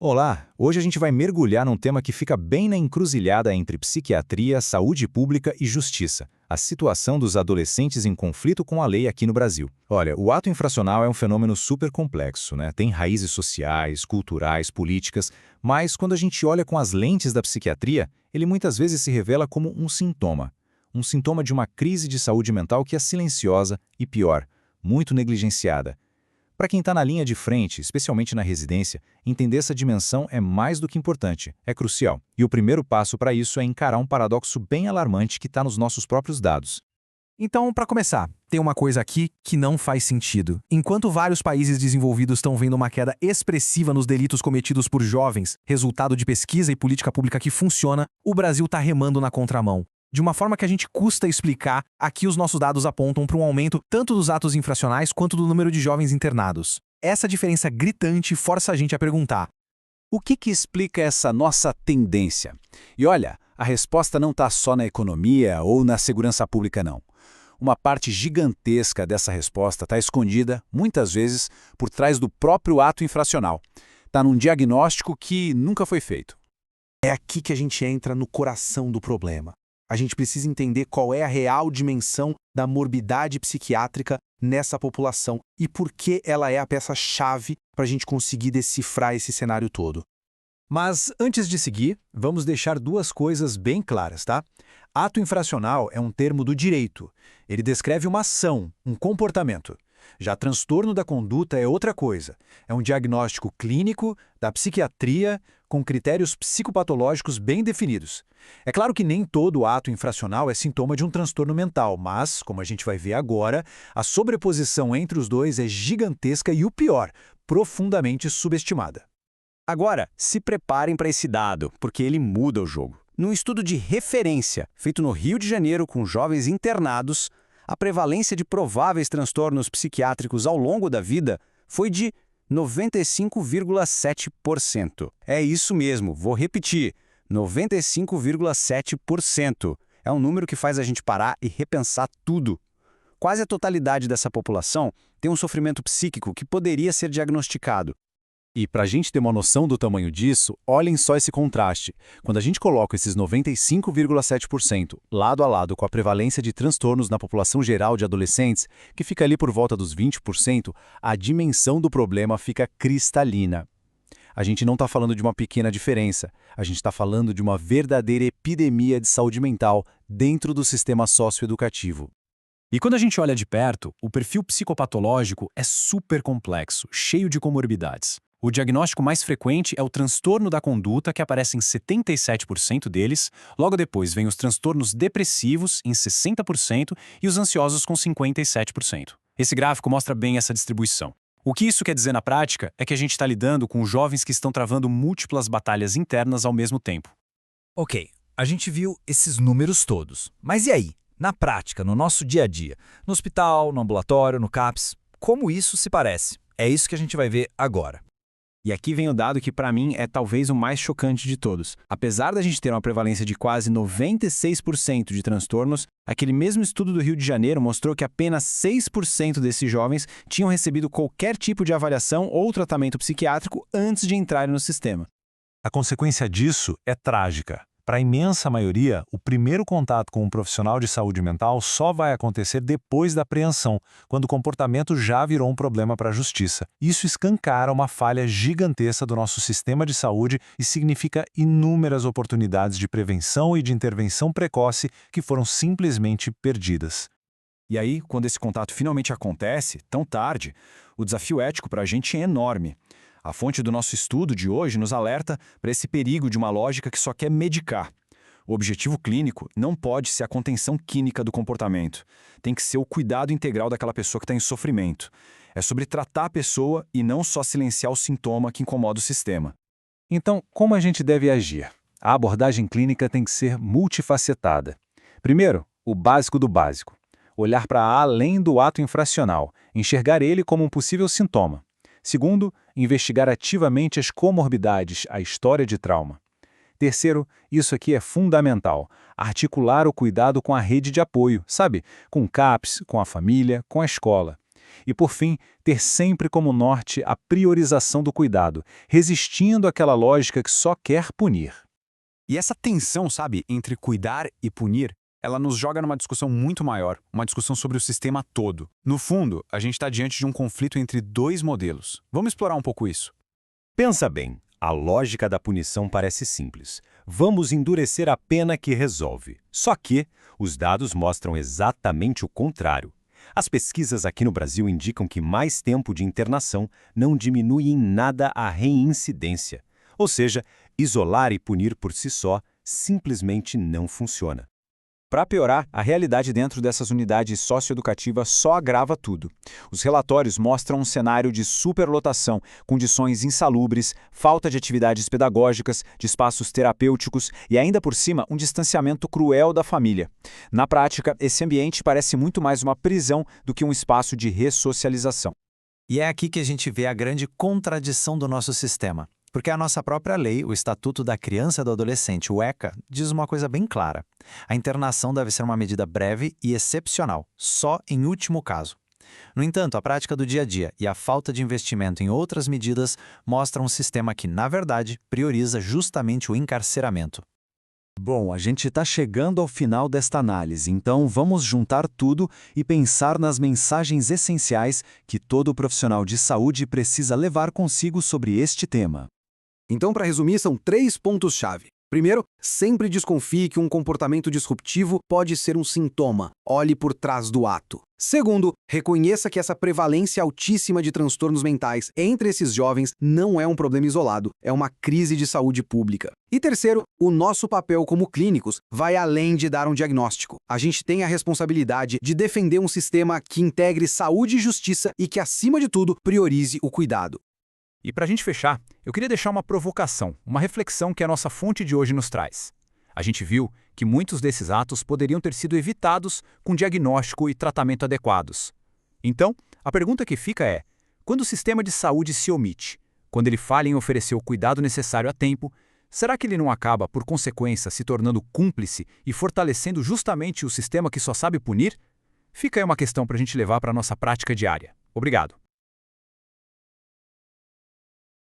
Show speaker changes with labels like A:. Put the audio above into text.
A: Olá, hoje a gente vai mergulhar num tema que fica bem na encruzilhada entre psiquiatria, saúde pública e justiça, a situação dos adolescentes em conflito com a lei aqui no Brasil. Olha, o ato infracional é um fenômeno super complexo, né? Tem raízes sociais, culturais, políticas, mas quando a gente olha com as lentes da psiquiatria, ele muitas vezes se revela como um sintoma de uma crise de saúde mental que é silenciosa e pior, muito negligenciada. Para quem está na linha de frente, especialmente na residência, entender essa dimensão é mais do que importante, é crucial. E o primeiro passo para isso é encarar um paradoxo bem alarmante que está nos nossos próprios dados.
B: Então, para começar, tem uma coisa aqui que não faz sentido. Enquanto vários países desenvolvidos estão vendo uma queda expressiva nos delitos cometidos por jovens, resultado de pesquisa e política pública que funciona, o Brasil está remando na contramão. De uma forma que a gente custa explicar, aqui os nossos dados apontam para um aumento tanto dos atos infracionais quanto do número de jovens internados. Essa diferença gritante força a gente a perguntar:
C: O que explica essa nossa tendência? E olha, a resposta não está só na economia ou na segurança pública, não. Uma parte gigantesca dessa resposta está escondida, muitas vezes, por trás do próprio ato infracional. Está num diagnóstico que nunca foi feito.
B: é aqui que a gente entra no coração do problema. A gente precisa entender qual é a real dimensão da morbidade psiquiátrica nessa população e por que ela é a peça-chave para a gente conseguir decifrar esse cenário todo.
A: Mas, antes de seguir, vamos deixar duas coisas bem claras, tá? Ato infracional é um termo do direito. Ele descreve uma ação, um comportamento. Já transtorno da conduta é outra coisa. É um diagnóstico clínico, da psiquiatria, com critérios psicopatológicos bem definidos. É claro que nem todo ato infracional é sintoma de um transtorno mental, mas, como a gente vai ver agora, a sobreposição entre os dois é gigantesca e o pior, profundamente subestimada.
C: Agora, se preparem para esse dado, porque ele muda o jogo. Num estudo de referência, feito no Rio de Janeiro com jovens internados, a prevalência de prováveis transtornos psiquiátricos ao longo da vida foi de 95,7%. É isso mesmo, vou repetir, 95,7%. É um número que faz a gente parar e repensar tudo. Quase a totalidade dessa população tem um sofrimento psíquico que poderia ser diagnosticado.
A: E para a gente ter uma noção do tamanho disso, olhem só esse contraste. Quando a gente coloca esses 95,7% lado a lado com a prevalência de transtornos na população geral de adolescentes, que fica ali por volta dos 20%, a dimensão do problema fica cristalina. A gente não está falando de uma pequena diferença, a gente está falando de uma verdadeira epidemia de saúde mental dentro do sistema socioeducativo.
B: E quando a gente olha de perto, o perfil psicopatológico é super complexo, cheio de comorbidades. O diagnóstico mais frequente é o transtorno da conduta, que aparece em 77% deles. Logo depois vem os transtornos depressivos, em 60%, e os ansiosos, com 57%. Esse gráfico mostra bem essa distribuição. O que isso quer dizer na prática é que a gente está lidando com jovens que estão travando múltiplas batalhas internas ao mesmo tempo.
D: Ok, a gente viu esses números todos. Mas e aí? Na prática, no nosso dia a dia, no hospital, no ambulatório, no CAPS, como isso se parece? É isso que a gente vai ver agora.
C: E aqui vem o dado que, para mim, é talvez o mais chocante de todos. Apesar da gente ter uma prevalência de quase 96% de transtornos, aquele mesmo estudo do Rio de Janeiro mostrou que apenas 6% desses jovens tinham recebido qualquer tipo de avaliação ou tratamento psiquiátrico antes de entrarem no sistema.
E: A consequência disso é trágica. Para a imensa maioria, o primeiro contato com um profissional de saúde mental só vai acontecer depois da apreensão, quando o comportamento já virou um problema para a justiça. Isso escancara uma falha gigantesca do nosso sistema de saúde e significa inúmeras oportunidades de prevenção e de intervenção precoce que foram simplesmente perdidas.
A: E aí, quando esse contato finalmente acontece, tão tarde, o desafio ético para a gente é enorme. A fonte do nosso estudo de hoje nos alerta para esse perigo de uma lógica que só quer medicar. O objetivo clínico não pode ser a contenção química do comportamento. Tem que ser o cuidado integral daquela pessoa que está em sofrimento. É sobre tratar a pessoa e não só silenciar o sintoma que incomoda o sistema.
E: Então, como a gente deve agir? A abordagem clínica tem que ser multifacetada. Primeiro, o básico do básico. Olhar para além do ato infracional, enxergar ele como um possível sintoma. Segundo, investigar ativamente as comorbidades, a história de trauma. Terceiro, isso aqui é fundamental, articular o cuidado com a rede de apoio, sabe? Com o CAPS, com a família, com a escola. E, por fim, ter sempre como norte a priorização do cuidado, resistindo àquela lógica que só quer punir.
B: E essa tensão, sabe, entre cuidar e punir, ela nos joga numa discussão muito maior, uma discussão sobre o sistema todo. No fundo, a gente está diante de um conflito entre dois modelos. Vamos explorar um pouco isso.
F: Pensa bem, a lógica da punição parece simples. Vamos endurecer a pena que resolve. Só que os dados mostram exatamente o contrário. As pesquisas aqui no Brasil indicam que mais tempo de internação não diminui em nada a reincidência. Ou seja, isolar e punir por si só simplesmente não funciona.
C: Para piorar, a realidade dentro dessas unidades socioeducativas só agrava tudo. Os relatórios mostram um cenário de superlotação, condições insalubres, falta de atividades pedagógicas, de espaços terapêuticos e, ainda por cima, um distanciamento cruel da família. Na prática, esse ambiente parece muito mais uma prisão do que um espaço de ressocialização.
D: E é aqui que a gente vê a grande contradição do nosso sistema. Porque a nossa própria lei, o Estatuto da Criança e do Adolescente, o ECA, diz uma coisa bem clara. A internação deve ser uma medida breve e excepcional, só em último caso. No entanto, a prática do dia a dia e a falta de investimento em outras medidas mostram um sistema que, na verdade, prioriza justamente o encarceramento.
C: Bom, a gente está chegando ao final desta análise, então vamos juntar tudo e pensar nas mensagens essenciais que todo profissional de saúde precisa levar consigo sobre este tema.
G: Então, para resumir, são 3 pontos-chave. Primeiro, sempre desconfie que um comportamento disruptivo pode ser um sintoma. Olhe por trás do ato. Segundo, reconheça que essa prevalência altíssima de transtornos mentais entre esses jovens não é um problema isolado, é uma crise de saúde pública. E terceiro, o nosso papel como clínicos vai além de dar um diagnóstico. A gente tem a responsabilidade de defender um sistema que integre saúde e justiça e que, acima de tudo, priorize o cuidado.
B: E para a gente fechar, eu queria deixar uma provocação, uma reflexão que a nossa fonte de hoje nos traz. A gente viu que muitos desses atos poderiam ter sido evitados com diagnóstico e tratamento adequados. Então, a pergunta que fica é, quando o sistema de saúde se omite, quando ele falha em oferecer o cuidado necessário a tempo, será que ele não acaba, por consequência, se tornando cúmplice e fortalecendo justamente o sistema que só sabe punir? Fica aí uma questão para a gente levar para a nossa prática diária. Obrigado.